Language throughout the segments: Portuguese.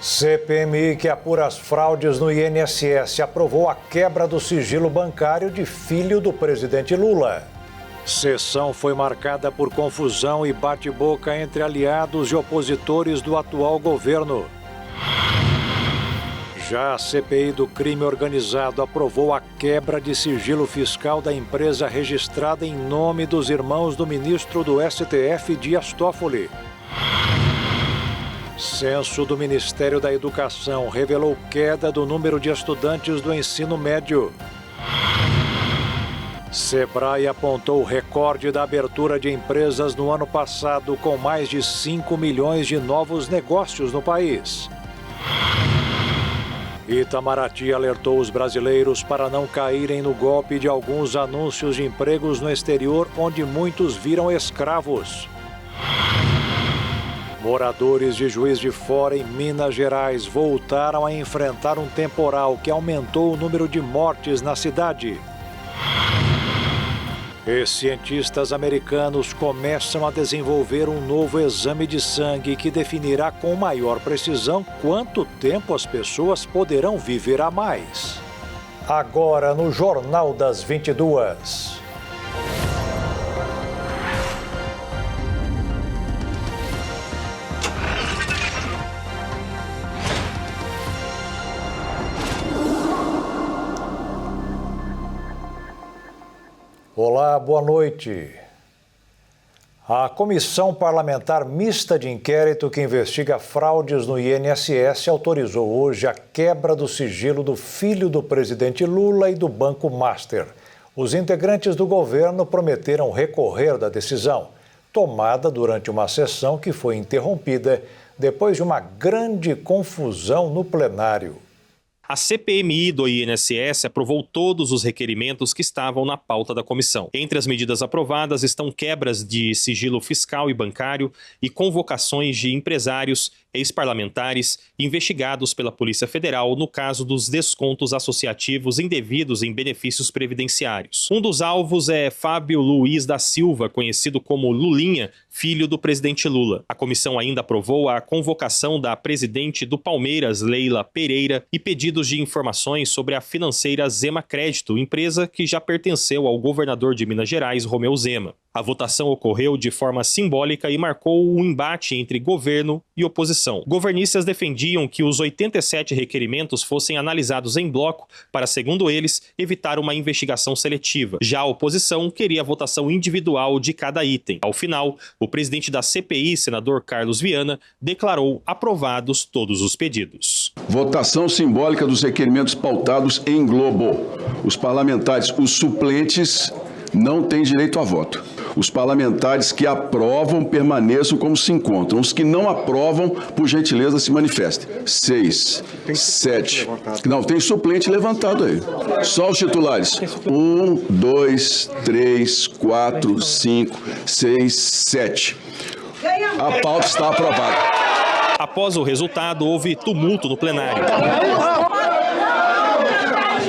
CPMI, que apura as fraudes no INSS, aprovou a quebra do sigilo bancário de filho do presidente Lula. Sessão foi marcada por confusão e bate-boca entre aliados e opositores do atual governo. Já a CPI do crime organizado aprovou a quebra de sigilo fiscal da empresa registrada em nome dos irmãos do ministro do STF, Dias Toffoli. Censo do Ministério da Educação revelou queda do número de estudantes do ensino médio. Sebrae apontou o recorde da abertura de empresas no ano passado, com mais de 5 milhões de novos negócios no país. Itamaraty alertou os brasileiros para não caírem no golpe de alguns anúncios de empregos no exterior, onde muitos viram escravos. Moradores de Juiz de Fora, em Minas Gerais, voltaram a enfrentar um temporal que aumentou o número de mortes na cidade. E cientistas americanos começam a desenvolver um novo exame de sangue que definirá com maior precisão quanto tempo as pessoas poderão viver a mais. Agora no Jornal das 22. Olá, boa noite. A Comissão Parlamentar Mista de Inquérito que investiga fraudes no INSS autorizou hoje a quebra do sigilo do filho do presidente Lula e do Banco Master. Os integrantes do governo prometeram recorrer da decisão, tomada durante uma sessão que foi interrompida depois de uma grande confusão no plenário. A CPMI do INSS aprovou todos os requerimentos que estavam na pauta da comissão. Entre as medidas aprovadas estão quebras de sigilo fiscal e bancário e convocações de empresários, ex-parlamentares investigados pela Polícia Federal no caso dos descontos associativos indevidos em benefícios previdenciários. Um dos alvos é Fábio Luiz da Silva, conhecido como Lulinha, filho do presidente Lula. A comissão ainda aprovou a convocação da presidente do Palmeiras, Leila Pereira, e pedidos de informações sobre a financeira Zema Crédito, empresa que já pertenceu ao governador de Minas Gerais, Romeu Zema. A votação ocorreu de forma simbólica e marcou um embate entre governo e oposição. Governistas defendiam que os 87 requerimentos fossem analisados em bloco para, segundo eles, evitar uma investigação seletiva. Já a oposição queria a votação individual de cada item. Ao final, o presidente da CPI, senador Carlos Viana, declarou aprovados todos os pedidos. Votação simbólica dos requerimentos pautados em globo. Os parlamentares, os suplentes, não têm direito a voto. Os parlamentares que aprovam permaneçam como se encontram. Os que não aprovam, por gentileza, se manifestem. 6, 7. Não, tem suplente levantado aí. Só os titulares. 1, 2, 3, 4, 5, 6, 7. A pauta está aprovada. Após o resultado, houve tumulto no plenário.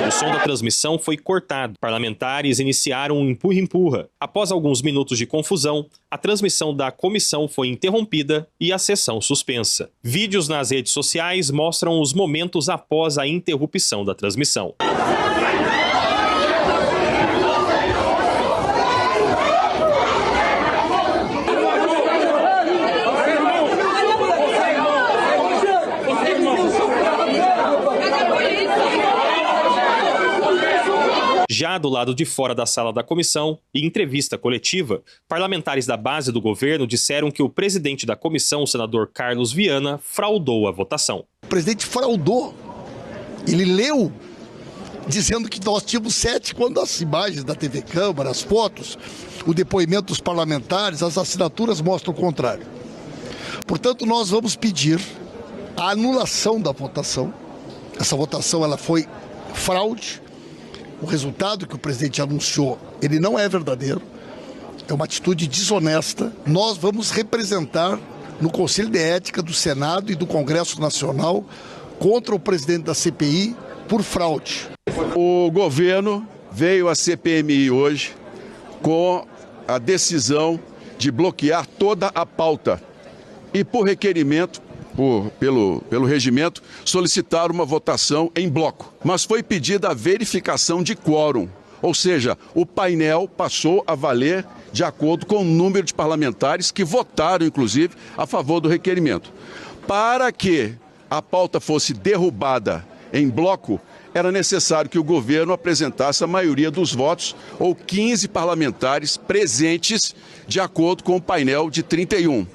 O som da transmissão foi cortado. Parlamentares iniciaram um empurra-empurra. Após alguns minutos de confusão, a transmissão da comissão foi interrompida e a sessão suspensa. Vídeos nas redes sociais mostram os momentos após a interrupção da transmissão. Já do lado de fora da sala da comissão, em entrevista coletiva, parlamentares da base do governo disseram que o presidente da comissão, o senador Carlos Viana, fraudou a votação. O presidente fraudou. Ele leu dizendo que nós tínhamos 7, quando as imagens da TV Câmara, as fotos, o depoimento dos parlamentares, as assinaturas mostram o contrário. Portanto, nós vamos pedir a anulação da votação. Essa votação ela foi fraude. O resultado que o presidente anunciou, ele não é verdadeiro, é uma atitude desonesta. Nós vamos representar no Conselho de Ética do Senado e do Congresso Nacional contra o presidente da CPI por fraude. O governo veio à CPMI hoje com a decisão de bloquear toda a pauta e, por requerimento, pelo regimento, solicitar uma votação em bloco, mas foi pedida a verificação de quórum, ou seja, o painel passou a valer de acordo com o número de parlamentares que votaram, inclusive, a favor do requerimento. Para que a pauta fosse derrubada em bloco, era necessário que o governo apresentasse a maioria dos votos ou 15 parlamentares presentes, de acordo com o painel de 31.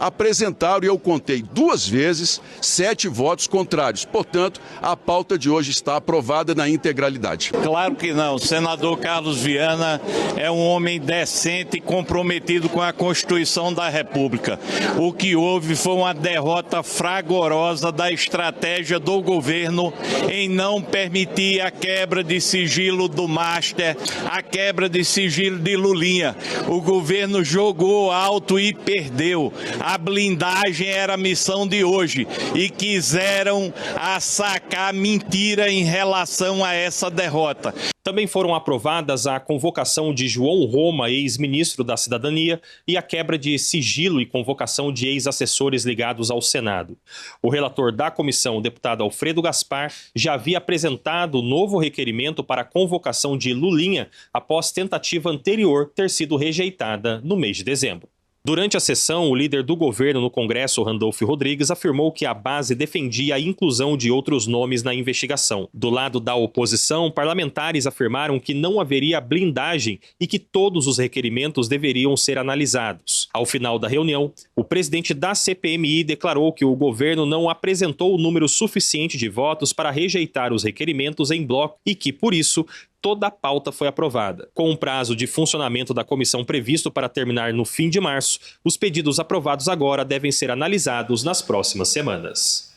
Apresentaram, e eu contei 2 vezes, 7 votos contrários. Portanto, a pauta de hoje está aprovada na integralidade. Claro que não. O senador Carlos Viana é um homem decente e comprometido com a Constituição da República. O que houve foi uma derrota fragorosa da estratégia do governo em não permitir a quebra de sigilo do Master, a quebra de sigilo de Lulinha. O governo jogou alto e perdeu. A blindagem era a missão de hoje e quiseram sacar mentira em relação a essa derrota. Também foram aprovadas a convocação de João Roma, ex-ministro da Cidadania, e a quebra de sigilo e convocação de ex-assessores ligados ao Senado. O relator da comissão, o deputado Alfredo Gaspar, já havia apresentado o novo requerimento para a convocação de Lulinha após tentativa anterior ter sido rejeitada no mês de dezembro. Durante a sessão, o líder do governo no Congresso, Randolfo Rodrigues, afirmou que a base defendia a inclusão de outros nomes na investigação. Do lado da oposição, parlamentares afirmaram que não haveria blindagem e que todos os requerimentos deveriam ser analisados. Ao final da reunião, o presidente da CPMI declarou que o governo não apresentou o número suficiente de votos para rejeitar os requerimentos em bloco e que, por isso, toda a pauta foi aprovada. Com um prazo de funcionamento da comissão previsto para terminar no fim de março, os pedidos aprovados agora devem ser analisados nas próximas semanas.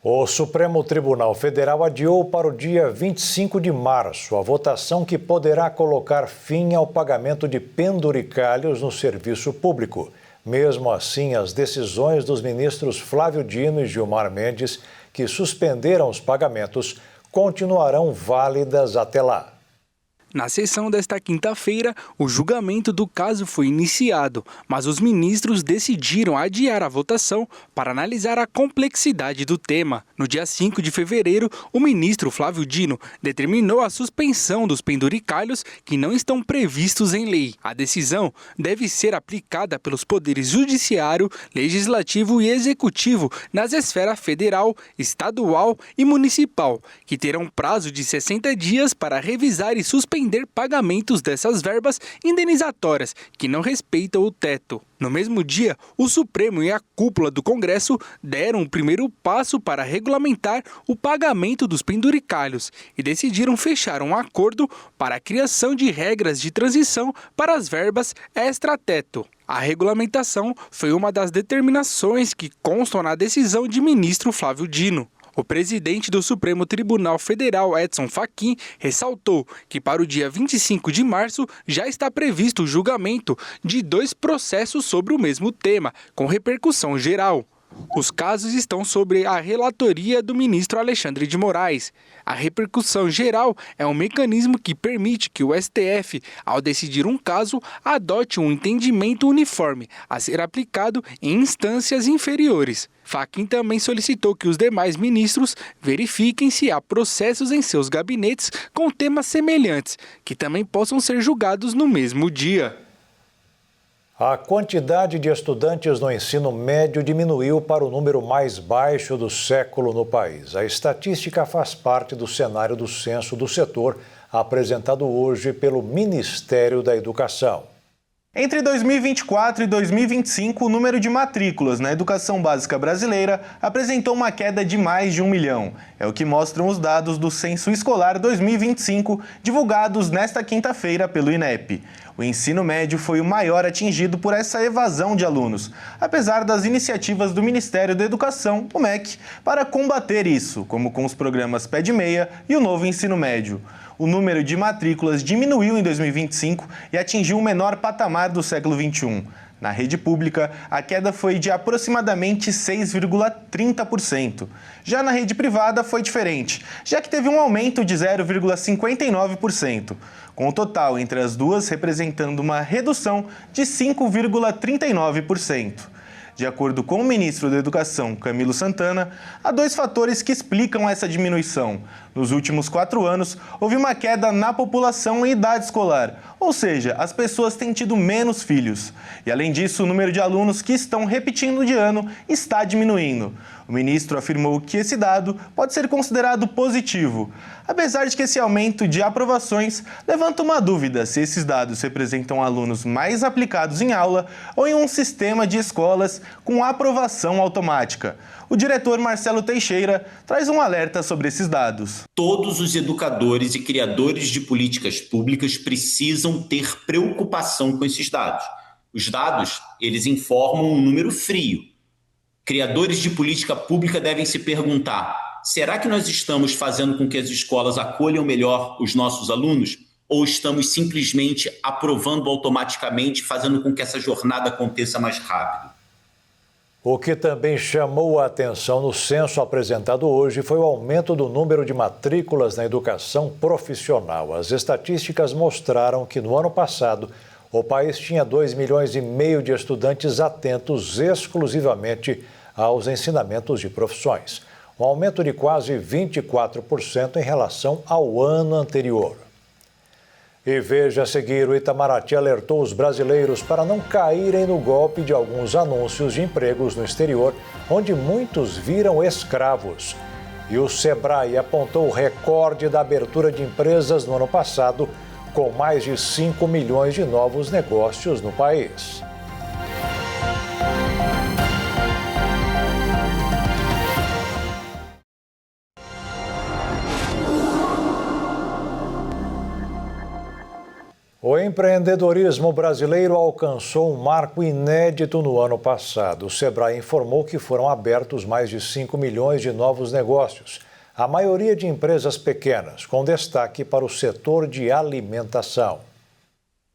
O Supremo Tribunal Federal adiou para o dia 25 de março a votação que poderá colocar fim ao pagamento de penduricalhos no serviço público. Mesmo assim, as decisões dos ministros Flávio Dino e Gilmar Mendes, que suspenderam os pagamentos, continuarão válidas até lá. Na sessão desta quinta-feira, o julgamento do caso foi iniciado, mas os ministros decidiram adiar a votação para analisar a complexidade do tema. No dia 5 de fevereiro, o ministro Flávio Dino determinou a suspensão dos penduricalhos que não estão previstos em lei. A decisão deve ser aplicada pelos poderes judiciário, legislativo e executivo nas esferas federal, estadual e municipal, que terão prazo de 60 dias para revisar e suspender pagamentos dessas verbas indenizatórias que não respeitam o teto. No mesmo dia, o Supremo e a cúpula do Congresso deram o primeiro passo para regulamentar o pagamento dos penduricalhos e decidiram fechar um acordo para a criação de regras de transição para as verbas extra-teto. A regulamentação foi uma das determinações que constam na decisão de ministro Flávio Dino. O presidente do Supremo Tribunal Federal, Edson Fachin, ressaltou que para o dia 25 de março já está previsto o julgamento de 2 processos sobre o mesmo tema, com repercussão geral. Os casos estão sobre a relatoria do ministro Alexandre de Moraes. A repercussão geral é um mecanismo que permite que o STF, ao decidir um caso, adote um entendimento uniforme a ser aplicado em instâncias inferiores. Fachin também solicitou que os demais ministros verifiquem se há processos em seus gabinetes com temas semelhantes, que também possam ser julgados no mesmo dia. A quantidade de estudantes no ensino médio diminuiu para o número mais baixo do século no país. A estatística faz parte do cenário do censo do setor, apresentado hoje pelo Ministério da Educação. Entre 2024 e 2025, o número de matrículas na educação básica brasileira apresentou uma queda de mais de 1 milhão. É o que mostram os dados do Censo Escolar 2025, divulgados nesta quinta-feira pelo INEP. O ensino médio foi o maior atingido por essa evasão de alunos, apesar das iniciativas do Ministério da Educação, o MEC, para combater isso, como com os programas Pé de Meia e o Novo Ensino Médio. O número de matrículas diminuiu em 2025 e atingiu o menor patamar do século XXI. Na rede pública, a queda foi de aproximadamente 6,30%. Já na rede privada foi diferente, já que teve um aumento de 0,59%, com o total entre as duas representando uma redução de 5,39%. De acordo com o ministro da Educação, Camilo Santana, há 2 fatores que explicam essa diminuição. Nos últimos 4 anos, houve uma queda na população em idade escolar, ou seja, as pessoas têm tido menos filhos. E além disso, o número de alunos que estão repetindo de ano está diminuindo. O ministro afirmou que esse dado pode ser considerado positivo, apesar de que esse aumento de aprovações levanta uma dúvida se esses dados representam alunos mais aplicados em aula ou em um sistema de escolas com aprovação automática. O diretor Marcelo Teixeira traz um alerta sobre esses dados. Todos os educadores e criadores de políticas públicas precisam ter preocupação com esses dados. Os dados, eles informam um número frio. Criadores de política pública devem se perguntar: será que nós estamos fazendo com que as escolas acolham melhor os nossos alunos? Ou estamos simplesmente aprovando automaticamente, fazendo com que essa jornada aconteça mais rápido? O que também chamou a atenção no censo apresentado hoje foi o aumento do número de matrículas na educação profissional. As estatísticas mostraram que no ano passado o país tinha 2,5 milhões de estudantes atentos exclusivamente aos ensinamentos de profissões, um aumento de quase 24% em relação ao ano anterior. E veja a seguir, o Itamaraty alertou os brasileiros para não caírem no golpe de alguns anúncios de empregos no exterior, onde muitos viram escravos. E o Sebrae apontou o recorde da abertura de empresas no ano passado, com mais de 5 milhões de novos negócios no país. O empreendedorismo brasileiro alcançou um marco inédito no ano passado. O Sebrae informou que foram abertos mais de 5 milhões de novos negócios, a maioria de empresas pequenas, com destaque para o setor de alimentação.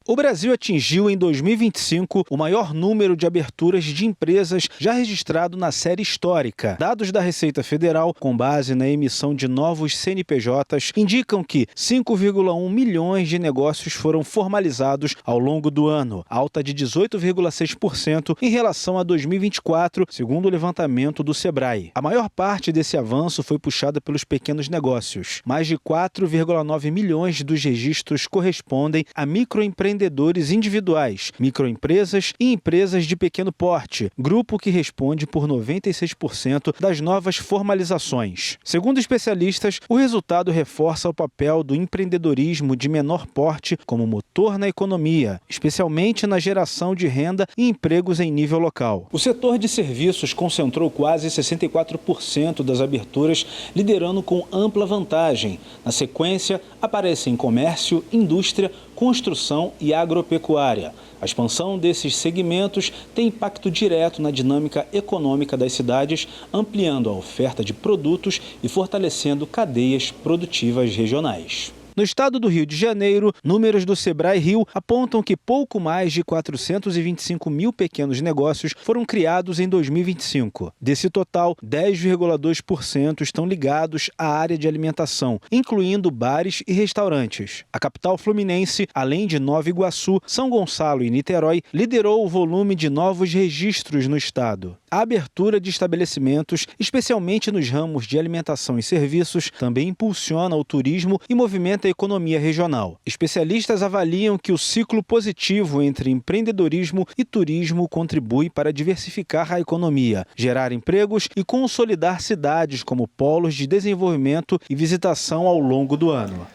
O Brasil atingiu em 2025 o maior número de aberturas de empresas já registrado na série histórica. Dados da Receita Federal, com base na emissão de novos CNPJs, indicam que 5,1 milhões de negócios foram formalizados ao longo do ano, alta de 18,6% em relação a 2024, segundo o levantamento do Sebrae. A maior parte desse avanço foi puxada pelos pequenos negócios. Mais de 4,9 milhões dos registros correspondem a microempreendedores individuais, microempresas e empresas de pequeno porte, grupo que responde por 96% das novas formalizações. Segundo especialistas, o resultado reforça o papel do empreendedorismo de menor porte como motor na economia, especialmente na geração de renda e empregos em nível local. O setor de serviços concentrou quase 64% das aberturas, liderando com ampla vantagem. Na sequência, aparecem comércio, indústria, construção e agropecuária. A expansão desses segmentos tem impacto direto na dinâmica econômica das cidades, ampliando a oferta de produtos e fortalecendo cadeias produtivas regionais. No estado do Rio de Janeiro, números do Sebrae Rio apontam que pouco mais de 425 mil pequenos negócios foram criados em 2025. Desse total, 10,2% estão ligados à área de alimentação, incluindo bares e restaurantes. A capital fluminense, além de Nova Iguaçu, São Gonçalo e Niterói, liderou o volume de novos registros no estado. A abertura de estabelecimentos, especialmente nos ramos de alimentação e serviços, também impulsiona o turismo e movimenta a economia regional. Especialistas avaliam que o ciclo positivo entre empreendedorismo e turismo contribui para diversificar a economia, gerar empregos e consolidar cidades como polos de desenvolvimento e visitação ao longo do ano.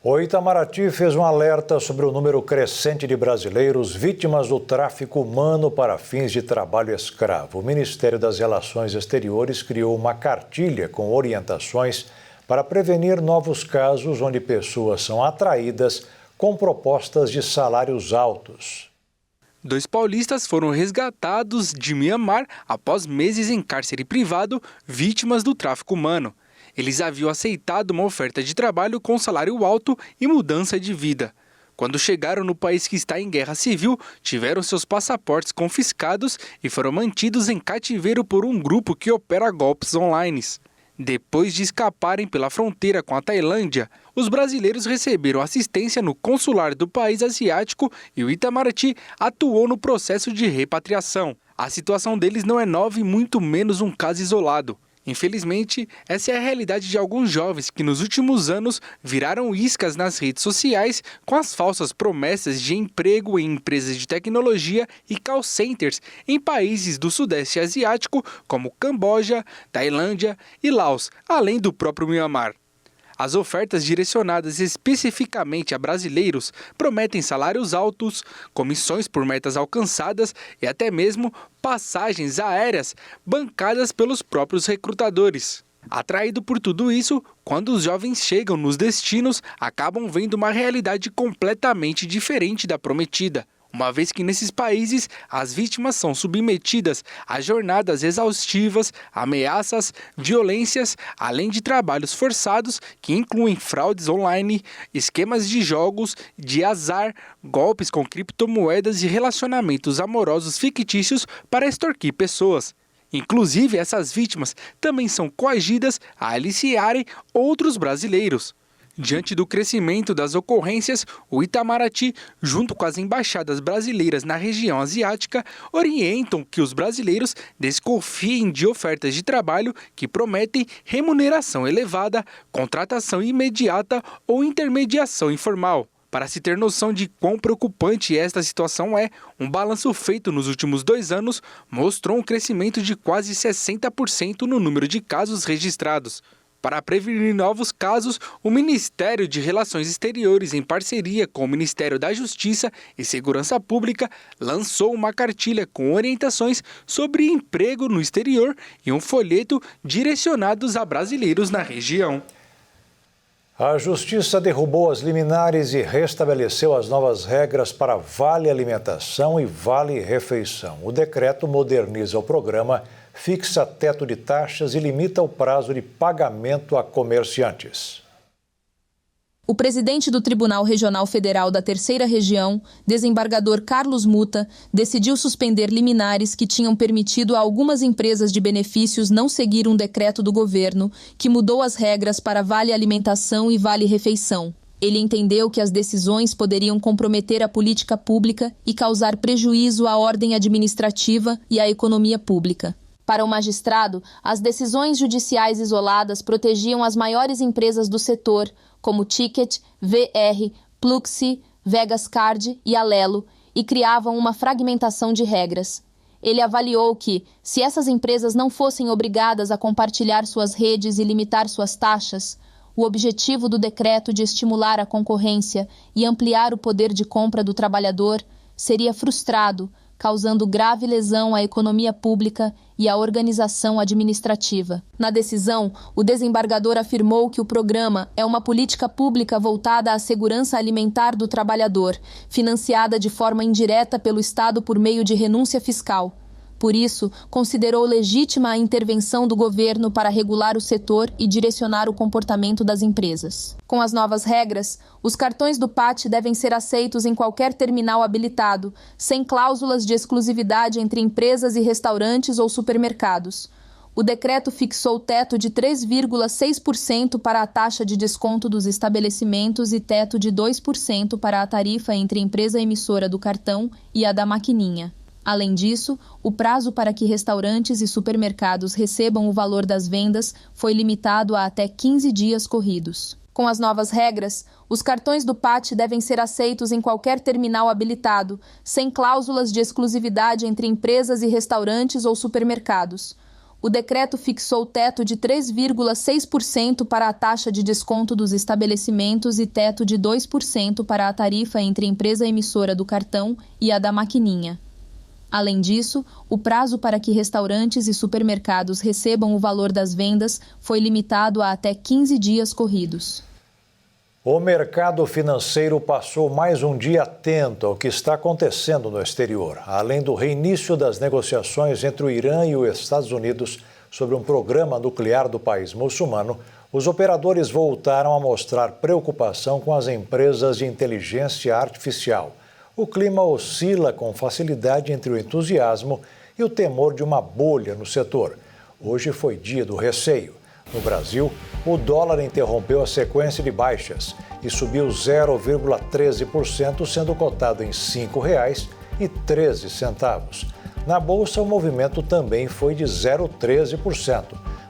O Itamaraty fez um alerta sobre o número crescente de brasileiros vítimas do tráfico humano para fins de trabalho escravo. O Ministério das Relações Exteriores criou uma cartilha com orientações para prevenir novos casos onde pessoas são atraídas com propostas de salários altos. 2 paulistas foram resgatados de Mianmar após meses em cárcere privado, vítimas do tráfico humano. Eles haviam aceitado uma oferta de trabalho com salário alto e mudança de vida. Quando chegaram no país que está em guerra civil, tiveram seus passaportes confiscados e foram mantidos em cativeiro por um grupo que opera golpes online. Depois de escaparem pela fronteira com a Tailândia, os brasileiros receberam assistência no consular do país asiático e o Itamaraty atuou no processo de repatriação. A situação deles não é nova e muito menos um caso isolado. Infelizmente, essa é a realidade de alguns jovens que nos últimos anos viraram iscas nas redes sociais com as falsas promessas de emprego em empresas de tecnologia e call centers em países do Sudeste Asiático como Camboja, Tailândia e Laos, além do próprio Myanmar. As ofertas direcionadas especificamente a brasileiros prometem salários altos, comissões por metas alcançadas e até mesmo passagens aéreas bancadas pelos próprios recrutadores. Atraído por tudo isso, quando os jovens chegam nos destinos, acabam vendo uma realidade completamente diferente da prometida. Uma vez que nesses países as vítimas são submetidas a jornadas exaustivas, ameaças, violências, além de trabalhos forçados que incluem fraudes online, esquemas de jogos, de azar, golpes com criptomoedas e relacionamentos amorosos fictícios para extorquir pessoas. Inclusive, essas vítimas também são coagidas a aliciarem outros brasileiros. Diante do crescimento das ocorrências, o Itamaraty, junto com as embaixadas brasileiras na região asiática, orientam que os brasileiros desconfiem de ofertas de trabalho que prometem remuneração elevada, contratação imediata ou intermediação informal. Para se ter noção de quão preocupante esta situação é, um balanço feito nos últimos 2 anos mostrou um crescimento de quase 60% no número de casos registrados. Para prevenir novos casos, o Ministério de Relações Exteriores, em parceria com o Ministério da Justiça e Segurança Pública, lançou uma cartilha com orientações sobre emprego no exterior e um folheto direcionados a brasileiros na região. A Justiça derrubou as liminares e restabeleceu as novas regras para Vale Alimentação e Vale Refeição. O decreto moderniza o programa, fixa teto de taxas e limita o prazo de pagamento a comerciantes. O presidente do Tribunal Regional Federal da Terceira Região, desembargador Carlos Muta, decidiu suspender liminares que tinham permitido a algumas empresas de benefícios não seguir um decreto do governo que mudou as regras para Vale Alimentação e Vale Refeição. Ele entendeu que as decisões poderiam comprometer a política pública e causar prejuízo à ordem administrativa e à economia pública. Para o magistrado, as decisões judiciais isoladas protegiam as maiores empresas do setor, como Ticket, VR, Pluxee, Vegas Card e Alelo, e criavam uma fragmentação de regras. Ele avaliou que, se essas empresas não fossem obrigadas a compartilhar suas redes e limitar suas taxas, o objetivo do decreto de estimular a concorrência e ampliar o poder de compra do trabalhador seria frustrado, causando grave lesão à economia pública e à organização administrativa. Na decisão, o desembargador afirmou que o programa é uma política pública voltada à segurança alimentar do trabalhador, financiada de forma indireta pelo Estado por meio de renúncia fiscal. Por isso, considerou legítima a intervenção do governo para regular o setor e direcionar o comportamento das empresas. Com as novas regras, os cartões do PAT devem ser aceitos em qualquer terminal habilitado, sem cláusulas de exclusividade entre empresas e restaurantes ou supermercados. O decreto fixou o teto de 3,6% para a taxa de desconto dos estabelecimentos e teto de 2% para a tarifa entre a empresa emissora do cartão e a da maquininha. Além disso, o prazo para que restaurantes e supermercados recebam o valor das vendas foi limitado a até 15 dias corridos. Com as novas regras, os cartões do PAT devem ser aceitos em qualquer terminal habilitado, sem cláusulas de exclusividade entre empresas e restaurantes ou supermercados. O decreto fixou o teto de 3,6% para a taxa de desconto dos estabelecimentos e teto de 2% para a tarifa entre a empresa emissora do cartão e a da maquininha. Além disso, o prazo para que restaurantes e supermercados recebam o valor das vendas foi limitado a até 15 dias corridos. O mercado financeiro passou mais um dia atento ao que está acontecendo no exterior, além do reinício das negociações entre o Irã e os Estados Unidos sobre um programa nuclear do país muçulmano. Os operadores voltaram a mostrar preocupação com as empresas de inteligência artificial. O clima oscila com facilidade entre o entusiasmo e o temor de uma bolha no setor. Hoje foi dia do receio. No Brasil, o dólar interrompeu a sequência de baixas e subiu 0,13%, sendo cotado em R$ 5,13. Na Bolsa, o movimento também foi de 0,13%,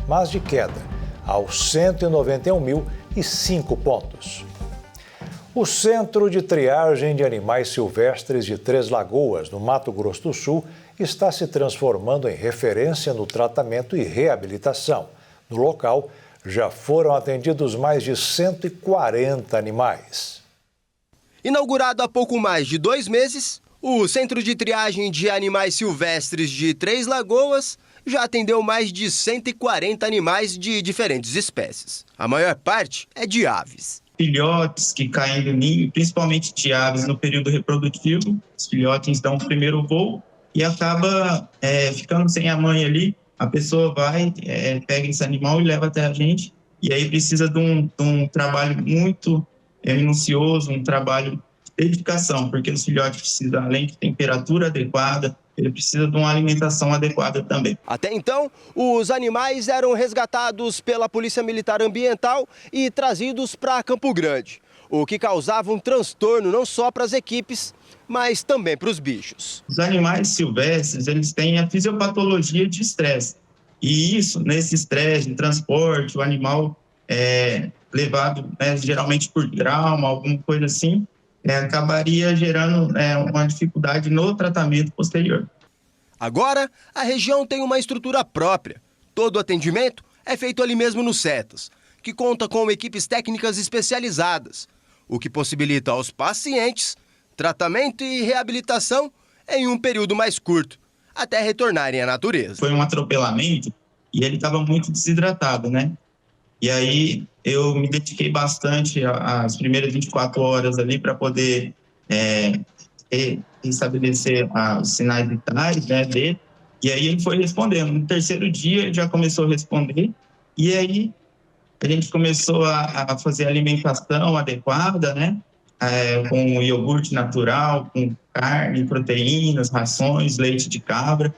mas de queda, aos 191.005 pontos. O Centro de Triagem de Animais Silvestres de Três Lagoas, no Mato Grosso do Sul, está se transformando em referência no tratamento e reabilitação. No local, já foram atendidos mais de 140 animais. Inaugurado há pouco mais de 2 meses, o Centro de Triagem de Animais Silvestres de Três Lagoas já atendeu mais de 140 animais de diferentes espécies. A maior parte é de aves. Filhotes que caem do ninho, principalmente de aves no período reprodutivo. Os filhotes dão o primeiro voo e acaba ficando sem a mãe ali. A pessoa vai, pega esse animal e leva até a gente. E aí precisa de um trabalho muito minucioso, um trabalho de dedicação, porque os filhotes precisam, além de temperatura adequada, ele precisa de uma alimentação adequada também. Até então, os animais eram resgatados pela Polícia Militar Ambiental e trazidos para Campo Grande, o que causava um transtorno não só para as equipes, mas também para os bichos. Os animais silvestres, eles têm a fisiopatologia de estresse. E isso, nesse estresse de transporte, o animal levado geralmente por trauma, alguma coisa assim, acabaria gerando uma dificuldade no tratamento posterior. Agora, a região tem uma estrutura própria. Todo o atendimento é feito ali mesmo no CETAS, que conta com equipes técnicas especializadas, o que possibilita aos pacientes tratamento e reabilitação em um período mais curto, até retornarem à natureza. Foi um atropelamento e ele estava muito desidratado, né? E aí eu me dediquei bastante às primeiras 24 horas ali para poder estabelecer os sinais vitais, né, dele. E aí ele foi respondendo. No terceiro dia ele já começou a responder. E aí a gente começou a fazer alimentação adequada, né? Com iogurte natural, com carne, proteínas, rações, leite de cabra.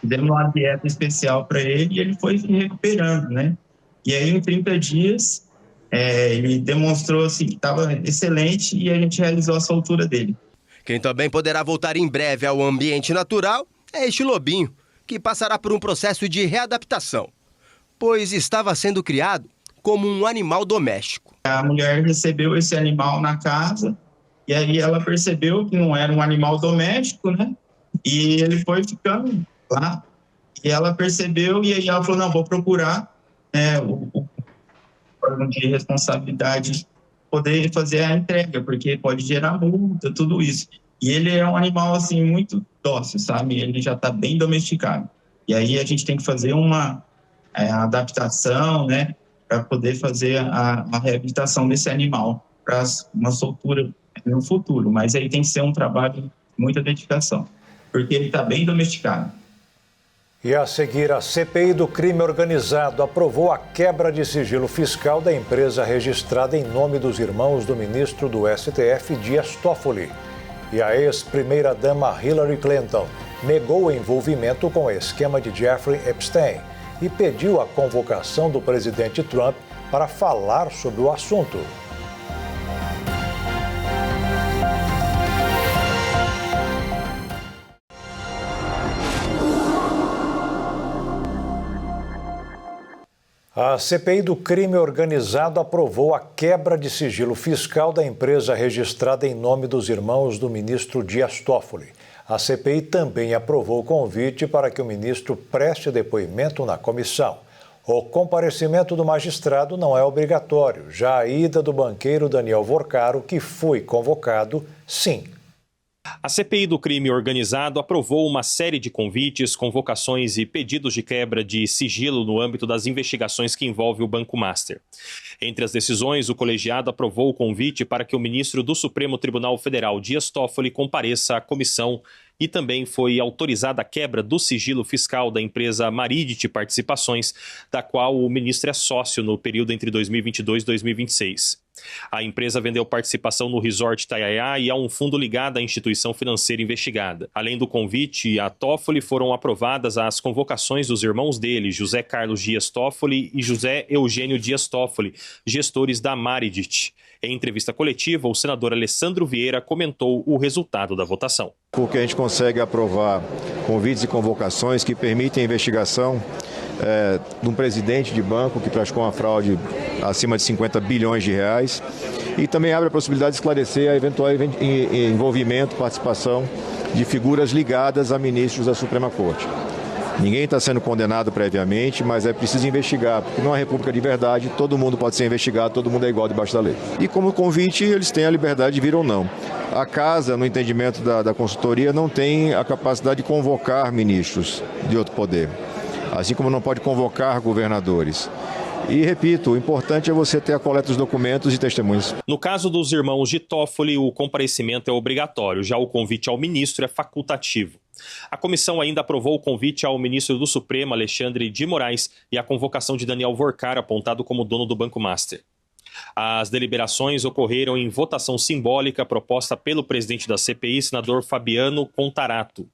Demos uma dieta especial para ele e ele foi se recuperando, né? E aí, em 30 dias, ele demonstrou assim, que estava excelente e a gente realizou a soltura dele. Quem também poderá voltar em breve ao ambiente natural é este lobinho, que passará por um processo de readaptação, pois estava sendo criado como um animal doméstico. A mulher recebeu esse animal na casa e aí ela percebeu que não era um animal doméstico, né? E ele foi ficando lá. E ela percebeu e aí ela falou, não, vou procurar o órgão de responsabilidade poder fazer a entrega, porque pode gerar multa, tudo isso. E ele é um animal, assim, muito dócil, sabe? Ele já está bem domesticado. E aí a gente tem que fazer uma adaptação, né? Para poder fazer a reabilitação desse animal para uma soltura no futuro. Mas aí tem que ser um trabalho de muita dedicação, porque ele está bem domesticado. E a seguir, a CPI do crime organizado aprovou a quebra de sigilo fiscal da empresa registrada em nome dos irmãos do ministro do STF, Dias Toffoli. E a ex-primeira-dama Hillary Clinton negou o envolvimento com o esquema de Jeffrey Epstein e pediu a convocação do presidente Trump para falar sobre o assunto. A CPI do crime organizado aprovou a quebra de sigilo fiscal da empresa registrada em nome dos irmãos do ministro Dias Toffoli. A CPI também aprovou o convite para que o ministro preste depoimento na comissão. O comparecimento do magistrado não é obrigatório, já a ida do banqueiro Daniel Vorcaro, que foi convocado, sim. A CPI do crime organizado aprovou uma série de convites, convocações e pedidos de quebra de sigilo no âmbito das investigações que envolvem o Banco Master. Entre as decisões, o colegiado aprovou o convite para que o ministro do Supremo Tribunal Federal, Dias Toffoli, compareça à comissão e também foi autorizada a quebra do sigilo fiscal da empresa Maridit Participações, da qual o ministro é sócio no período entre 2022 e 2026. A empresa vendeu participação no Resort Itaiaia e a um fundo ligado à instituição financeira investigada. Além do convite a Toffoli, foram aprovadas as convocações dos irmãos dele, José Carlos Dias Toffoli e José Eugênio Dias Toffoli, gestores da Maridit. Em entrevista coletiva, o senador Alessandro Vieira comentou o resultado da votação. Porque a gente consegue aprovar convites e convocações que permitem a investigação de um presidente de banco que praticou uma fraude acima de 50 bilhões de reais e também abre a possibilidade de esclarecer a eventual envolvimento, participação de figuras ligadas a ministros da Suprema Corte. Ninguém está sendo condenado previamente, mas é preciso investigar, porque numa república de verdade, todo mundo pode ser investigado, todo mundo é igual debaixo da lei. E como convite, eles têm a liberdade de vir ou não. A Casa, no entendimento da consultoria, não tem a capacidade de convocar ministros de outro poder, assim como não pode convocar governadores. E, repito, o importante é você ter a coleta dos documentos e testemunhas. No caso dos irmãos de Toffoli, o comparecimento é obrigatório, já o convite ao ministro é facultativo. A comissão ainda aprovou o convite ao ministro do Supremo, Alexandre de Moraes, e a convocação de Daniel Worcar, apontado como dono do Banco Master. As deliberações ocorreram em votação simbólica proposta pelo presidente da CPI, senador Fabiano Contarato.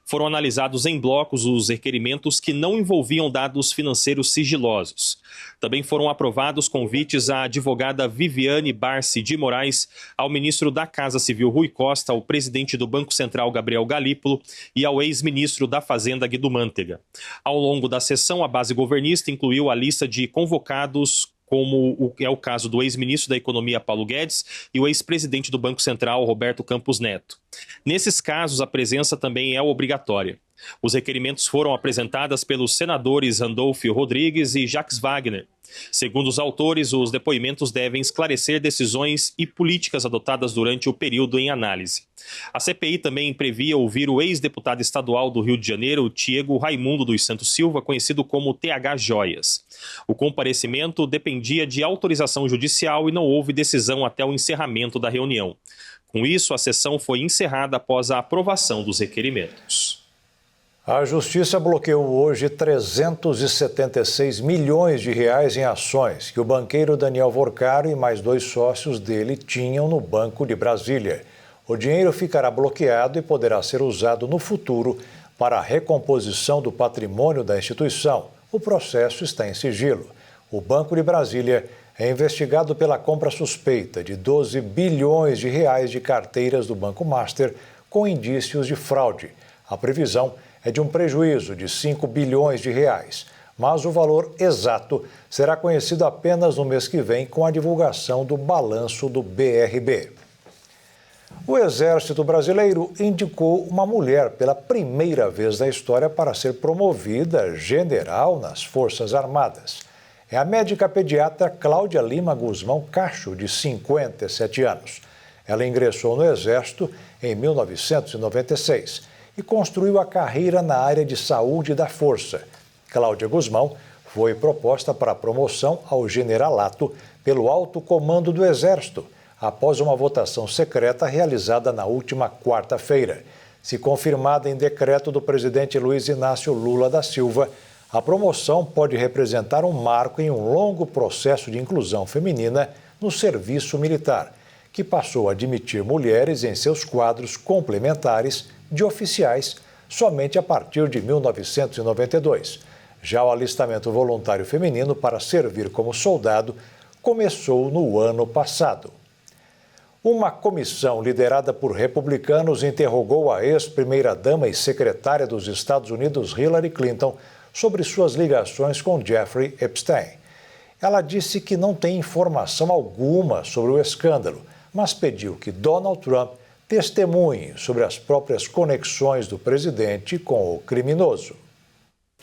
Foram analisados em blocos os requerimentos que não envolviam dados financeiros sigilosos. Também foram aprovados convites à advogada Viviane Barsi de Moraes, ao ministro da Casa Civil Rui Costa, ao presidente do Banco Central Gabriel Galípolo e ao ex-ministro da Fazenda Guido Mantega. Ao longo da sessão, a base governista incluiu a lista de convocados, como é o caso do ex-ministro da Economia Paulo Guedes e o ex-presidente do Banco Central Roberto Campos Neto. Nesses casos, a presença também é obrigatória. Os requerimentos foram apresentados pelos senadores Randolfo Rodrigues e Jacques Wagner. Segundo os autores, os depoimentos devem esclarecer decisões e políticas adotadas durante o período em análise. A CPI também previa ouvir o ex-deputado estadual do Rio de Janeiro, Tiago Raimundo dos Santos Silva, conhecido como TH Joias. O comparecimento dependia de autorização judicial e não houve decisão até o encerramento da reunião. Com isso, a sessão foi encerrada após a aprovação dos requerimentos. A Justiça bloqueou hoje 376 milhões de reais em ações que o banqueiro Daniel Worcar e mais 2 sócios dele tinham no Banco de Brasília. O dinheiro ficará bloqueado e poderá ser usado no futuro para a recomposição do patrimônio da instituição. O processo está em sigilo. O Banco de Brasília é investigado pela compra suspeita de 12 bilhões de reais de carteiras do Banco Master com indícios de fraude. A previsão é de um prejuízo de 5 bilhões de reais, mas o valor exato será conhecido apenas no mês que vem com a divulgação do balanço do BRB. O Exército Brasileiro indicou uma mulher pela primeira vez na história para ser promovida general nas Forças Armadas. É a médica pediatra Cláudia Lima Guzmão Cacho, de 57 anos. Ela ingressou no Exército em 1996 e construiu a carreira na área de saúde da Força. Cláudia Guzmão foi proposta para promoção ao generalato pelo alto comando do Exército, após uma votação secreta realizada na última quarta-feira. Se confirmada em decreto do presidente Luiz Inácio Lula da Silva, a promoção pode representar um marco em um longo processo de inclusão feminina no serviço militar, que passou a admitir mulheres em seus quadros complementares de oficiais somente a partir de 1992. Já o alistamento voluntário feminino para servir como soldado começou no ano passado. Uma comissão liderada por republicanos interrogou a ex-primeira-dama e secretária dos Estados Unidos, Hillary Clinton, sobre suas ligações com Jeffrey Epstein. Ela disse que não tem informação alguma sobre o escândalo, mas pediu que Donald Trump testemunhe sobre as próprias conexões do presidente com o criminoso.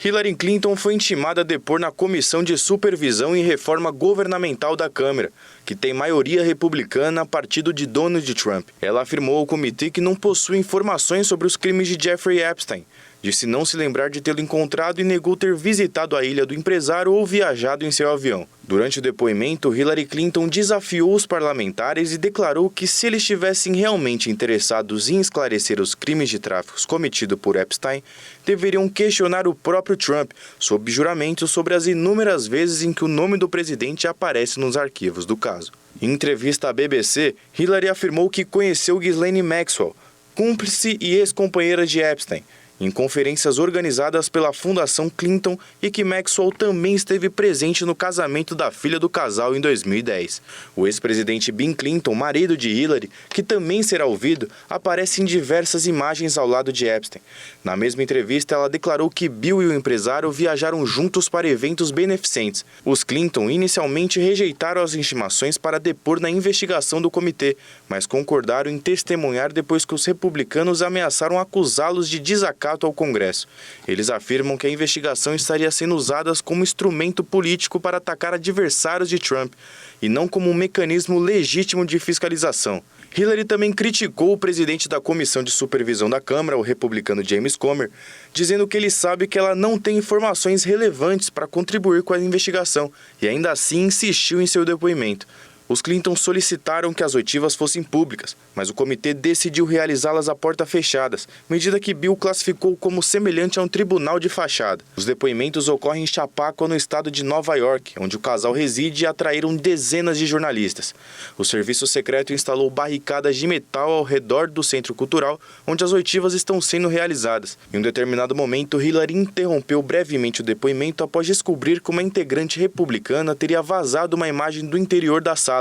Hillary Clinton foi intimada a depor na Comissão de Supervisão e Reforma Governamental da Câmara, que tem maioria republicana, partido de Donald Trump. Ela afirmou ao comitê que não possui informações sobre os crimes de Jeffrey Epstein, Disse não se lembrar de tê-lo encontrado e negou ter visitado a ilha do empresário ou viajado em seu avião. Durante o depoimento, Hillary Clinton desafiou os parlamentares e declarou que se eles estivessem realmente interessados em esclarecer os crimes de tráfico cometidos por Epstein, deveriam questionar o próprio Trump sob juramento sobre as inúmeras vezes em que o nome do presidente aparece nos arquivos do caso. Em entrevista à BBC, Hillary afirmou que conheceu Ghislaine Maxwell, cúmplice e ex-companheira de Epstein, em conferências organizadas pela Fundação Clinton e que Maxwell também esteve presente no casamento da filha do casal em 2010. O ex-presidente Bill Clinton, marido de Hillary, que também será ouvido, aparece em diversas imagens ao lado de Epstein. Na mesma entrevista, ela declarou que Bill e o empresário viajaram juntos para eventos beneficentes. Os Clinton inicialmente rejeitaram as intimações para depor na investigação do comitê, mas concordaram em testemunhar depois que os republicanos ameaçaram acusá-los de desacato ao Congresso. Eles afirmam que a investigação estaria sendo usada como instrumento político para atacar adversários de Trump e não como um mecanismo legítimo de fiscalização. Hillary também criticou o presidente da Comissão de Supervisão da Câmara, o republicano James Comer, dizendo que ele sabe que ela não tem informações relevantes para contribuir com a investigação e ainda assim insistiu em seu depoimento. Os Clinton solicitaram que as oitivas fossem públicas, mas o comitê decidiu realizá-las a porta fechadas, medida que Bill classificou como semelhante a um tribunal de fachada. Os depoimentos ocorrem em Chappaqua, no estado de Nova York, onde o casal reside, e atraíram dezenas de jornalistas. O serviço secreto instalou barricadas de metal ao redor do centro cultural, onde as oitivas estão sendo realizadas. Em um determinado momento, Hillary interrompeu brevemente o depoimento após descobrir que uma integrante republicana teria vazado uma imagem do interior da sala,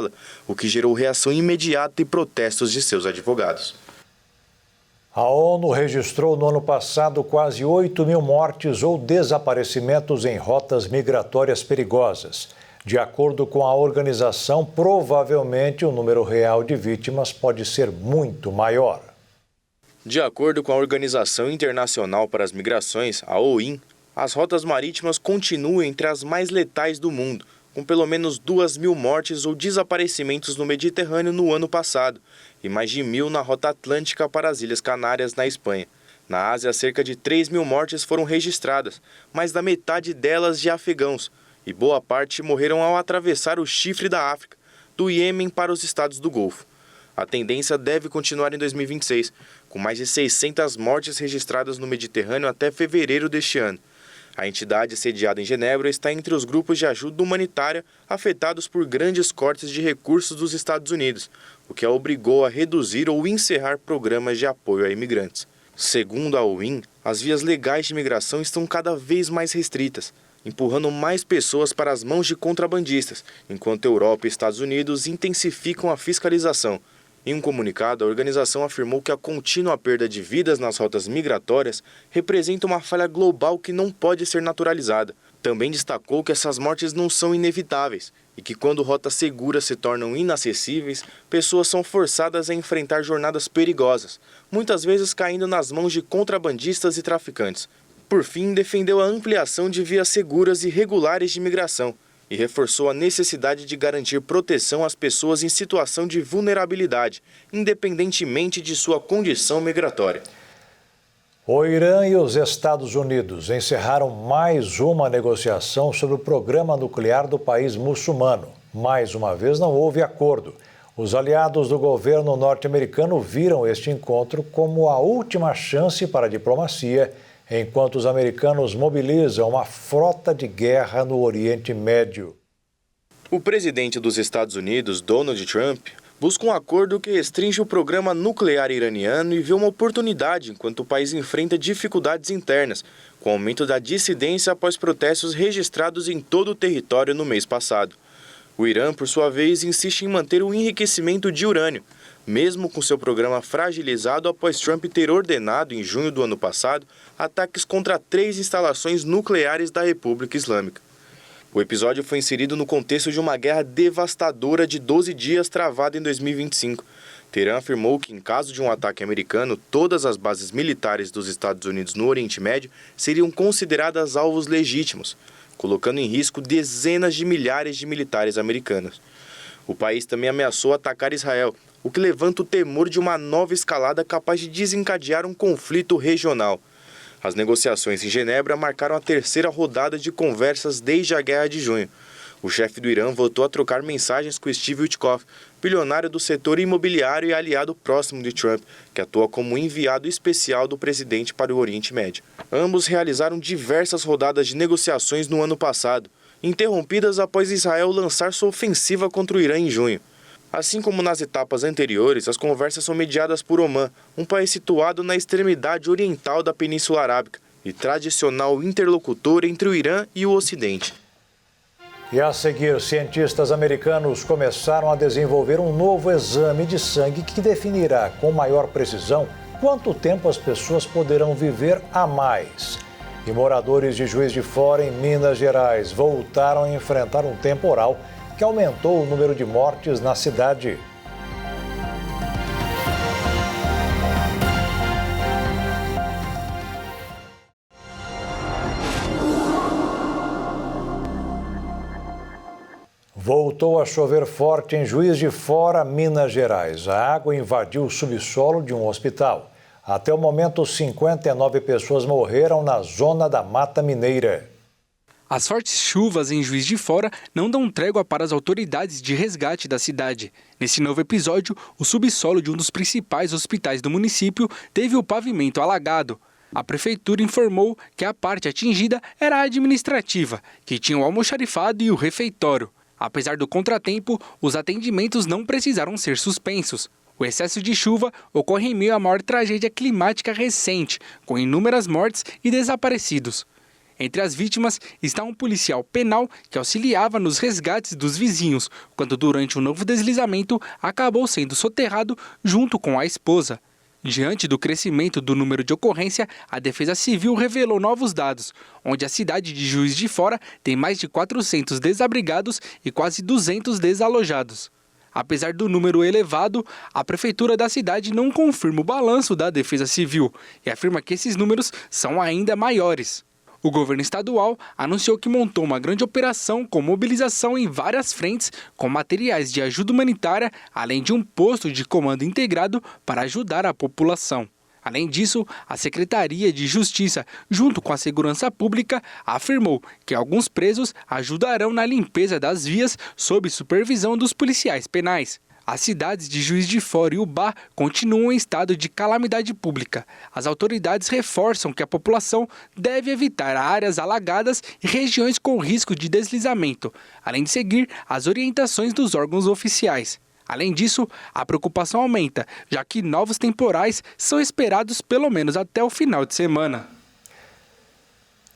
o que gerou reação imediata e protestos de seus advogados. A ONU registrou no ano passado quase 8 mil mortes ou desaparecimentos em rotas migratórias perigosas. De acordo com a organização, provavelmente o número real de vítimas pode ser muito maior. De acordo com a Organização Internacional para as Migrações, a OIM, as rotas marítimas continuam entre as mais letais do mundo, com pelo menos 2.000 mortes ou desaparecimentos no Mediterrâneo no ano passado e mais de 1.000 na rota atlântica para as Ilhas Canárias, na Espanha. Na Ásia, cerca de 3.000 mortes foram registradas, mais da metade delas de afegãos, e boa parte morreram ao atravessar o chifre da África, do Iêmen para os estados do Golfo. A tendência deve continuar em 2026, com mais de 600 mortes registradas no Mediterrâneo até fevereiro deste ano. A entidade sediada em Genebra está entre os grupos de ajuda humanitária afetados por grandes cortes de recursos dos Estados Unidos, o que a obrigou a reduzir ou encerrar programas de apoio a imigrantes. Segundo a OIM, as vias legais de migração estão cada vez mais restritas, empurrando mais pessoas para as mãos de contrabandistas, enquanto Europa e Estados Unidos intensificam a fiscalização. Em um comunicado, a organização afirmou que a contínua perda de vidas nas rotas migratórias representa uma falha global que não pode ser naturalizada. Também destacou que essas mortes não são inevitáveis e que quando rotas seguras se tornam inacessíveis, pessoas são forçadas a enfrentar jornadas perigosas, muitas vezes caindo nas mãos de contrabandistas e traficantes. Por fim, defendeu a ampliação de vias seguras e regulares de migração e reforçou a necessidade de garantir proteção às pessoas em situação de vulnerabilidade, independentemente de sua condição migratória. O Irã e os Estados Unidos encerraram mais uma negociação sobre o programa nuclear do país muçulmano. Mais uma vez não houve acordo. Os aliados do governo norte-americano viram este encontro como a última chance para a diplomacia, enquanto os americanos mobilizam uma frota de guerra no Oriente Médio. O presidente dos Estados Unidos, Donald Trump, busca um acordo que restringe o programa nuclear iraniano e vê uma oportunidade enquanto o país enfrenta dificuldades internas, com o aumento da dissidência após protestos registrados em todo o território no mês passado. O Irã, por sua vez, insiste em manter o enriquecimento de urânio, mesmo com seu programa fragilizado após Trump ter ordenado, em junho do ano passado, ataques contra 3 instalações nucleares da República Islâmica. O episódio foi inserido no contexto de uma guerra devastadora de 12 dias travada em 2025. Teherã afirmou que, em caso de um ataque americano, todas as bases militares dos Estados Unidos no Oriente Médio seriam consideradas alvos legítimos, colocando em risco dezenas de milhares de militares americanos. O país também ameaçou atacar Israel, o que levanta o temor de uma nova escalada capaz de desencadear um conflito regional. As negociações em Genebra marcaram a terceira rodada de conversas desde a guerra de junho. O chefe do Irã voltou a trocar mensagens com Steve Witkoff, bilionário do setor imobiliário e aliado próximo de Trump, que atua como enviado especial do presidente para o Oriente Médio. Ambos realizaram diversas rodadas de negociações no ano passado, interrompidas após Israel lançar sua ofensiva contra o Irã em junho. Assim como nas etapas anteriores, as conversas são mediadas por Omã, um país situado na extremidade oriental da Península Arábica e tradicional interlocutor entre o Irã e o Ocidente. E a seguir, cientistas americanos começaram a desenvolver um novo exame de sangue que definirá com maior precisão quanto tempo as pessoas poderão viver a mais. E moradores de Juiz de Fora, em Minas Gerais, voltaram a enfrentar um temporal que aumentou o número de mortes na cidade. Voltou a chover forte em Juiz de Fora, Minas Gerais. A água invadiu o subsolo de um hospital. Até o momento, 59 pessoas morreram na zona da Mata Mineira. As fortes chuvas em Juiz de Fora não dão trégua para as autoridades de resgate da cidade. Nesse novo episódio, o subsolo de um dos principais hospitais do município teve o pavimento alagado. A prefeitura informou que a parte atingida era a administrativa, que tinha o almoxarifado e o refeitório. Apesar do contratempo, os atendimentos não precisaram ser suspensos. O excesso de chuva ocorre em meio à maior tragédia climática recente, com inúmeras mortes e desaparecidos. Entre as vítimas está um policial penal que auxiliava nos resgates dos vizinhos, quando durante um novo deslizamento acabou sendo soterrado junto com a esposa. Diante do crescimento do número de ocorrência, a Defesa Civil revelou novos dados, onde a cidade de Juiz de Fora tem mais de 400 desabrigados e quase 200 desalojados. Apesar do número elevado, a prefeitura da cidade não confirma o balanço da Defesa Civil e afirma que esses números são ainda maiores. O governo estadual anunciou que montou uma grande operação com mobilização em várias frentes com materiais de ajuda humanitária, além de um posto de comando integrado para ajudar a população. Além disso, a Secretaria de Justiça, junto com a Segurança Pública, afirmou que alguns presos ajudarão na limpeza das vias sob supervisão dos policiais penais. As cidades de Juiz de Fora e Ubá continuam em estado de calamidade pública. As autoridades reforçam que a população deve evitar áreas alagadas e regiões com risco de deslizamento, além de seguir as orientações dos órgãos oficiais. Além disso, a preocupação aumenta, já que novos temporais são esperados pelo menos até o final de semana.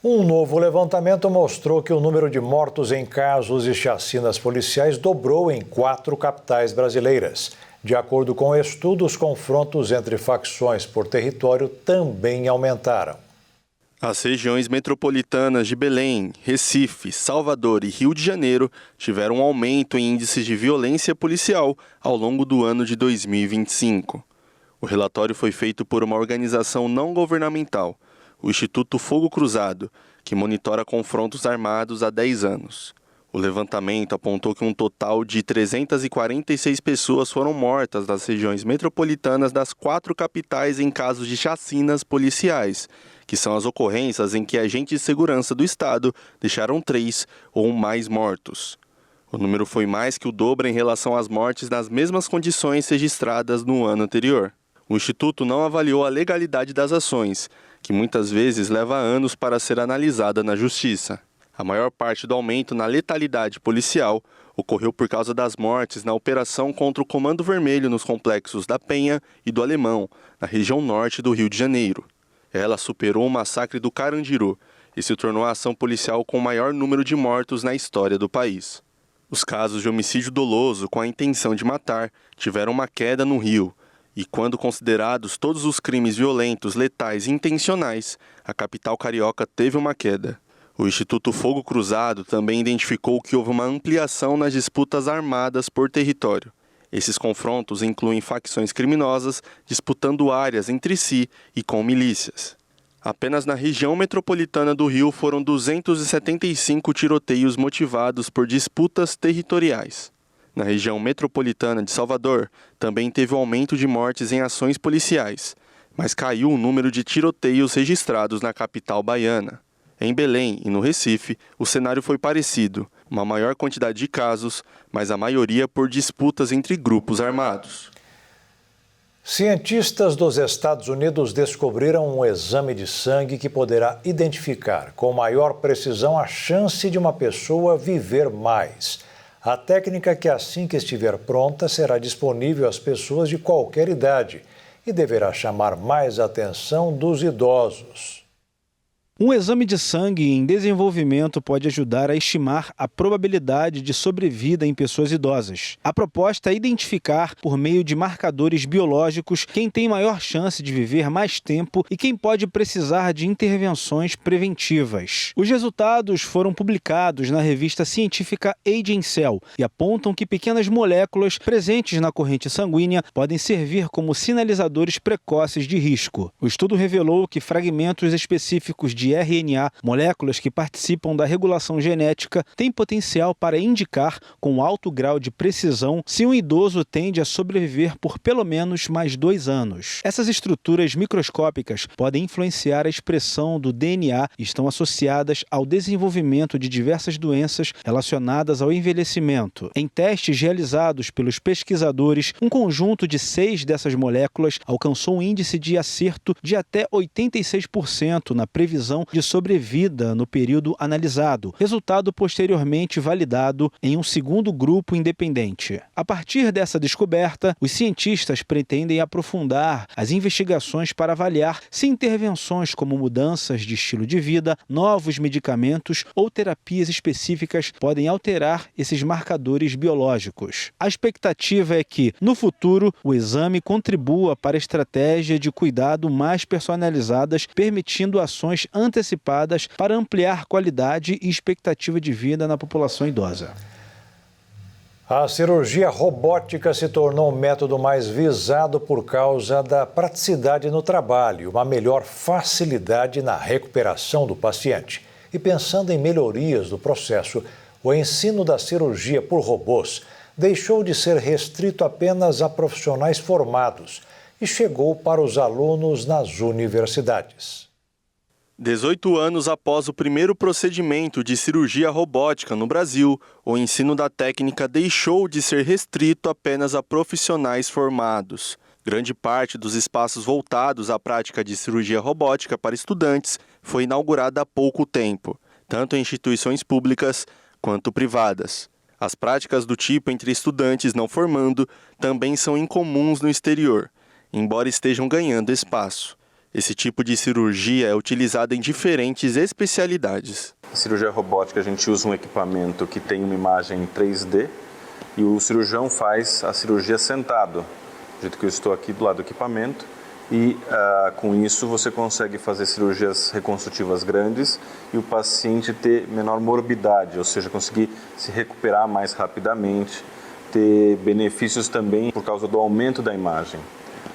Um novo levantamento mostrou que o número de mortos em casos de chacinas policiais dobrou em 4 capitais brasileiras. De acordo com o estudo, os confrontos entre facções por território também aumentaram. As regiões metropolitanas de Belém, Recife, Salvador e Rio de Janeiro tiveram um aumento em índices de violência policial ao longo do ano de 2025. O relatório foi feito por uma organização não governamental, o Instituto Fogo Cruzado, que monitora confrontos armados há 10 anos. O levantamento apontou que um total de 346 pessoas foram mortas nas regiões metropolitanas das 4 capitais em casos de chacinas policiais, que são as ocorrências em que agentes de segurança do Estado deixaram 3 ou mais mortos. O número foi mais que o dobro em relação às mortes nas mesmas condições registradas no ano anterior. O Instituto não avaliou a legalidade das ações, que muitas vezes leva anos para ser analisada na Justiça. A maior parte do aumento na letalidade policial ocorreu por causa das mortes na operação contra o Comando Vermelho nos complexos da Penha e do Alemão, na região norte do Rio de Janeiro. Ela superou o massacre do Carandiru e se tornou a ação policial com o maior número de mortos na história do país. Os casos de homicídio doloso com a intenção de matar tiveram uma queda no Rio, e quando considerados todos os crimes violentos, letais e intencionais, a capital carioca teve uma queda. O Instituto Fogo Cruzado também identificou que houve uma ampliação nas disputas armadas por território. Esses confrontos incluem facções criminosas disputando áreas entre si e com milícias. Apenas na região metropolitana do Rio foram 275 tiroteios motivados por disputas territoriais. Na região metropolitana de Salvador, também teve um aumento de mortes em ações policiais. mas caiu o número de tiroteios registrados na capital baiana. Em Belém e no Recife, o cenário foi parecido, uma maior quantidade de casos, mas a maioria por disputas entre grupos armados. Cientistas dos Estados Unidos descobriram um exame de sangue que poderá identificar com maior precisão a chance de uma pessoa viver mais. A técnica, que assim que estiver pronta, será disponível às pessoas de qualquer idade e deverá chamar mais a atenção dos idosos. Um exame de sangue em desenvolvimento pode ajudar a estimar a probabilidade de sobrevida em pessoas idosas. A proposta é identificar, por meio de marcadores biológicos, quem tem maior chance de viver mais tempo e quem pode precisar de intervenções preventivas. Os resultados foram publicados na revista científica Aging Cell e apontam que pequenas moléculas presentes na corrente sanguínea podem servir como sinalizadores precoces de risco. O estudo revelou que fragmentos específicos de RNA, moléculas que participam da regulação genética, têm potencial para indicar com alto grau de precisão se um idoso tende a sobreviver por pelo menos mais 2 anos. Essas estruturas microscópicas podem influenciar a expressão do DNA e estão associadas ao desenvolvimento de diversas doenças relacionadas ao envelhecimento. Em testes realizados pelos pesquisadores, um conjunto de 6 dessas moléculas alcançou um índice de acerto de até 86% na previsão de sobrevida no período analisado, resultado posteriormente validado em um segundo grupo independente. A partir dessa descoberta, os cientistas pretendem aprofundar as investigações para avaliar se intervenções como mudanças de estilo de vida, novos medicamentos ou terapias específicas podem alterar esses marcadores biológicos. A expectativa é que, no futuro, o exame contribua para a estratégia de cuidado mais personalizadas, permitindo ações antecipadas para ampliar qualidade e expectativa de vida na população idosa. A cirurgia robótica se tornou um método mais visado por causa da praticidade no trabalho, uma melhor facilidade na recuperação do paciente. E pensando em melhorias do processo, o ensino da cirurgia por robôs deixou de ser restrito apenas a profissionais formados e chegou para os alunos nas universidades. 18 anos após o primeiro procedimento de cirurgia robótica no Brasil, o ensino da técnica deixou de ser restrito apenas a profissionais formados. Grande parte dos espaços voltados à prática de cirurgia robótica para estudantes foi inaugurada há pouco tempo, tanto em instituições públicas quanto privadas. As práticas do tipo entre estudantes não formando também são incomuns no exterior, embora estejam ganhando espaço. Esse tipo de cirurgia é utilizada em diferentes especialidades. Na cirurgia robótica a gente usa um equipamento que tem uma imagem em 3D e o cirurgião faz a cirurgia sentado, do jeito que eu estou aqui do lado do equipamento, e com isso você consegue fazer cirurgias reconstrutivas grandes e o paciente ter menor morbidade, ou seja, conseguir se recuperar mais rapidamente, ter benefícios também por causa do aumento da imagem.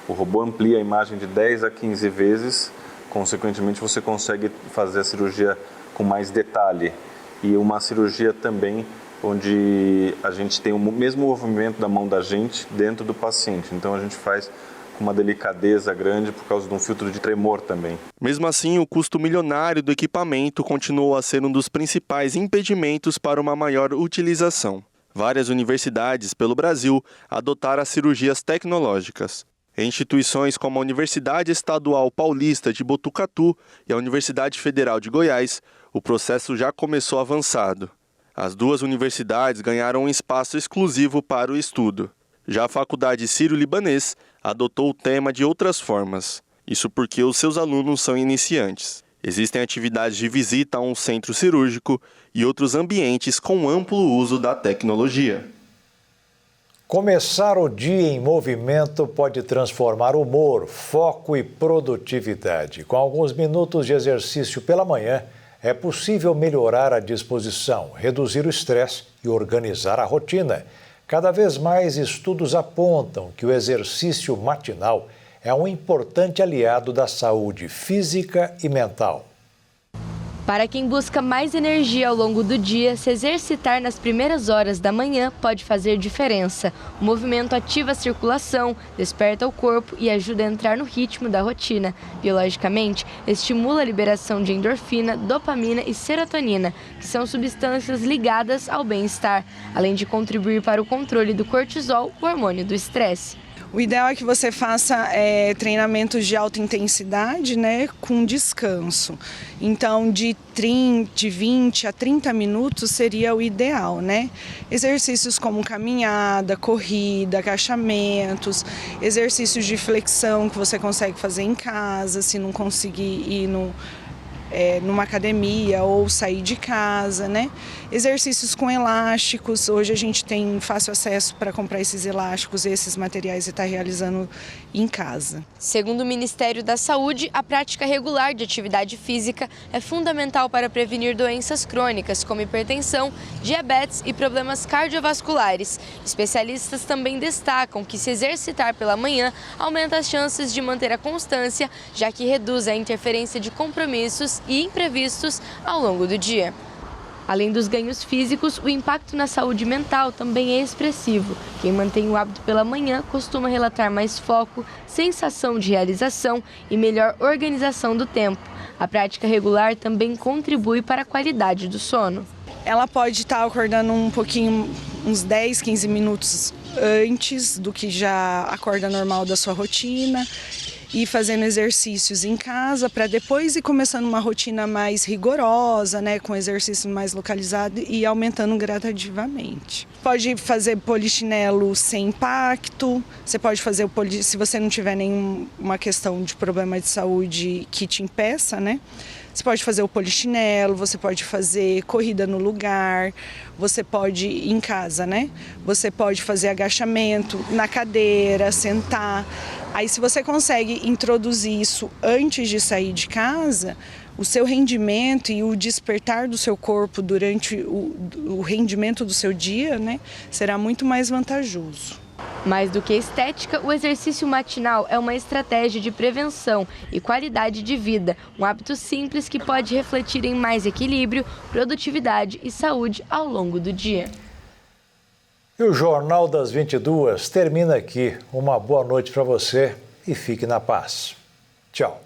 O robô amplia a imagem de 10 a 15 vezes, consequentemente você consegue fazer a cirurgia com mais detalhe. E uma cirurgia também onde a gente tem o mesmo movimento da mão da gente dentro do paciente. Então a gente faz com uma delicadeza grande por causa de um filtro de tremor também. Mesmo assim, o custo milionário do equipamento continuou a ser um dos principais impedimentos para uma maior utilização. Várias universidades pelo Brasil adotaram as cirurgias tecnológicas. Em instituições como a Universidade Estadual Paulista de Botucatu e a Universidade Federal de Goiás, o processo já começou avançado. As duas universidades ganharam um espaço exclusivo para o estudo. Já a Faculdade Sírio-Libanês adotou o tema de outras formas. Isso porque os seus alunos são iniciantes. Existem atividades de visita a um centro cirúrgico e outros ambientes com amplo uso da tecnologia. Começar o dia em movimento pode transformar humor, foco e produtividade. Com alguns minutos de exercício pela manhã, é possível melhorar a disposição, reduzir o estresse e organizar a rotina. Cada vez mais estudos apontam que o exercício matinal é um importante aliado da saúde física e mental. Para quem busca mais energia ao longo do dia, se exercitar nas primeiras horas da manhã pode fazer diferença. O movimento ativa a circulação, desperta o corpo e ajuda a entrar no ritmo da rotina. Biologicamente, estimula a liberação de endorfina, dopamina e serotonina, que são substâncias ligadas ao bem-estar, além de contribuir para o controle do cortisol, o hormônio do estresse. O ideal é que você faça treinamentos de alta intensidade, né, com descanso. Então, de 20 a 30 minutos seria o ideal, né? Exercícios como caminhada, corrida, agachamentos, exercícios de flexão que você consegue fazer em casa, se não conseguir ir numa academia ou sair de casa, né? Exercícios com elásticos, hoje a gente tem fácil acesso para comprar esses elásticos e esses materiais e está realizando em casa. Segundo o Ministério da Saúde, a prática regular de atividade física é fundamental para prevenir doenças crônicas como hipertensão, diabetes e problemas cardiovasculares. Especialistas também destacam que se exercitar pela manhã aumenta as chances de manter a constância, já que reduz a interferência de compromissos e imprevistos ao longo do dia. Além dos ganhos físicos, o impacto na saúde mental também é expressivo. Quem mantém o hábito pela manhã costuma relatar mais foco, sensação de realização e melhor organização do tempo. A prática regular também contribui para a qualidade do sono. Ela pode estar acordando um pouquinho, uns 10, 15 minutos antes do que já acorda normal da sua rotina, e fazendo exercícios em casa para depois ir começando uma rotina mais rigorosa, né, com exercício mais localizado e aumentando gradativamente. Pode fazer polichinelo sem impacto, você pode fazer se você não tiver nenhuma questão de problema de saúde que te impeça, né? Você pode fazer o polichinelo, você pode fazer corrida no lugar, você pode ir em casa, né? Você pode fazer agachamento na cadeira, sentar. Aí se você consegue introduzir isso antes de sair de casa, o seu rendimento e o despertar do seu corpo durante o rendimento do seu dia, né, será muito mais vantajoso. Mais do que estética, o exercício matinal é uma estratégia de prevenção e qualidade de vida, um hábito simples que pode refletir em mais equilíbrio, produtividade e saúde ao longo do dia. E o Jornal das 22 termina aqui. Uma boa noite para você e fique na paz. Tchau.